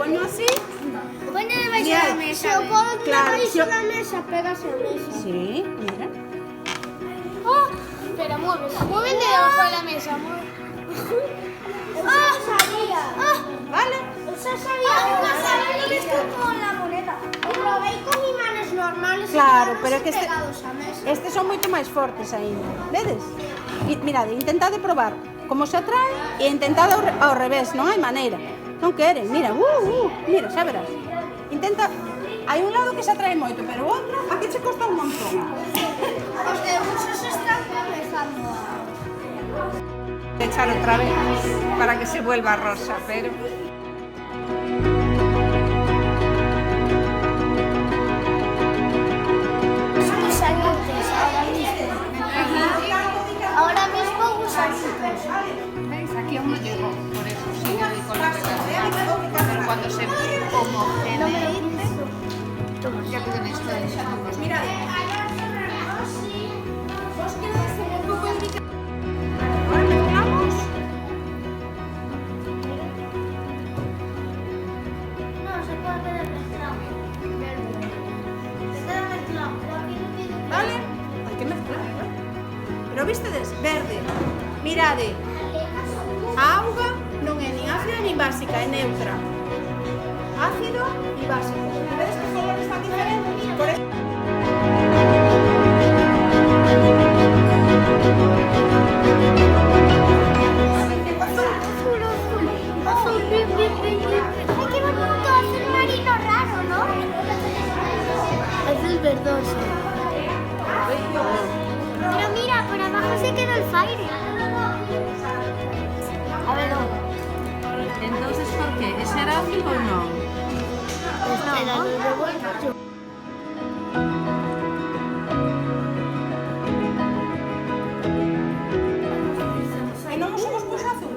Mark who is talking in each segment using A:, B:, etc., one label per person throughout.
A: poño así.
B: Poño debaixo da mesa. Se o podo debaixo da mesa, pégase a mesa.
A: Sí, mira.
B: Oh, pero mueve debajo de la mesa. ¡Ah! Sabía.
A: Vale.
B: Eso sabía. Sabía que esto con la moneda. O probei con imanes normales.
A: Claro, pero é que
B: pegados a mesa.
A: estes son moito máis fortes aínda. Vedes? Mirade, intentade probar como se atrae e intentade ao revés, non hai maneira. Non queren, mira, mira, xa verás. Intenta, hai un lado que se atrae moito, pero o outro, a que che costa un montón.
B: Os debuxos están comezando a...
C: Echar otra vez para que se vuelva rosa, pero...
B: Gusanitos, ahora mismo gusanitos.
C: ¿Veis? Aquí aún no llegó, por eso sigue ahí con la pegada. Pero cuando se homogenee, ya quedan esto de los hongos.
A: Mira, vos queréis un pouco de... Ahora mezclamos.
B: No, se puede quedar mezclado. Se queda mezclado, pero aquí no tiene que...
A: Vale? Hai que mezclar, ¿no? Pero vistedes, verde. Mirade, a auga non é nin ácida nin básica, é neutra. Ácido e básico. E vedes que os colores están diferentes? Por eso...
B: Azul, bien. Ay, qué bonito, azul marino raro, ¿no? Azul verdoso. Pero mira, por abajo se quedó el fire. A ver, no.
C: Entonces, ¿por qué? ¿Es erótico o no?
B: Espera, lo revuelvo yo.
A: E non os somos pus azul?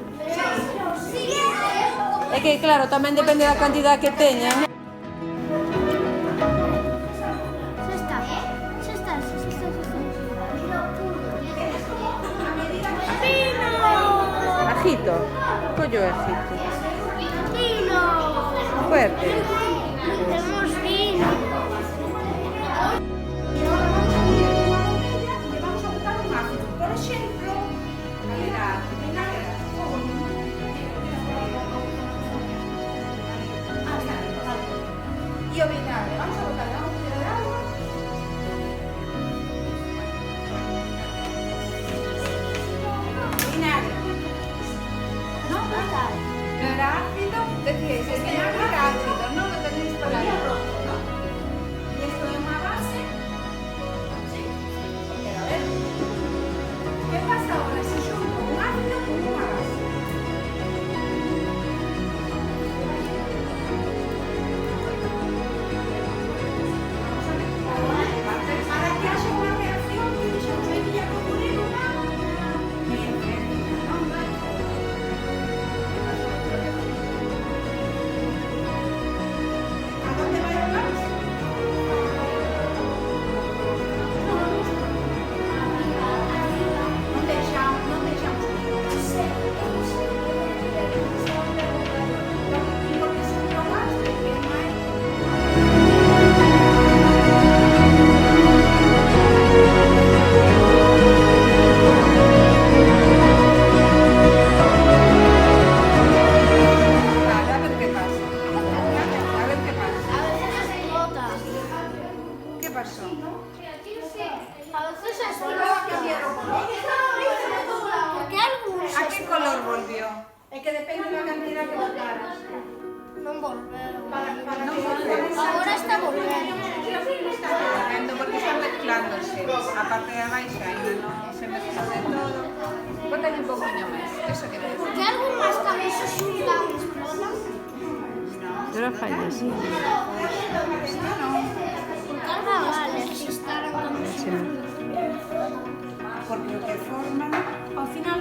C: É que, claro, tamén depende da cantidad que teña.
B: Ya está.
C: Ajito. Collo ajito.
B: ¡Vino!
C: Fuerte.
B: Tenemos vino.
A: E vamos a botar un ácido. Por exemplo, calidad, vinagre. E o vinagre, vamos a botar unha cuchara de agua. Vinagre.
B: No, total.
C: ¿No era ácido? Decíais, es que no era ácido, no lo tenéis para
A: Sería
C: ahí.
A: rojo, ¿no? Y esto es una base. ¿Sí? Pero a ver. ¿Qué pasa ahora si junto un ácido con una base? Para que haya una reacción, yo tenía que poner una. ¿A dónde va el gas? Non deixamos. Porque se non gas, que non hai.
C: Vale, a ver qué pasa. A ver qué pasa.
B: A veces explota.
C: ¿Qué pasó?
B: A veces explota. Porque algunos
C: ¿A qué color volvió?
A: É que depende da cantidad que botaras.
B: no volvieron.
C: No volvió.
B: Ahora está volviendo.
C: Está volviendo porque está mezclándose. A parte de baixa ainda no se mezcla de todo. Bótale un poquinho máis. Eso que ves.
B: ¿Que algo más también se surga y explota?
C: Dura falla, sí. Esto no.
B: Porque algo vale, si estarán con
C: Sí. Porque lo que forma...
A: Ao final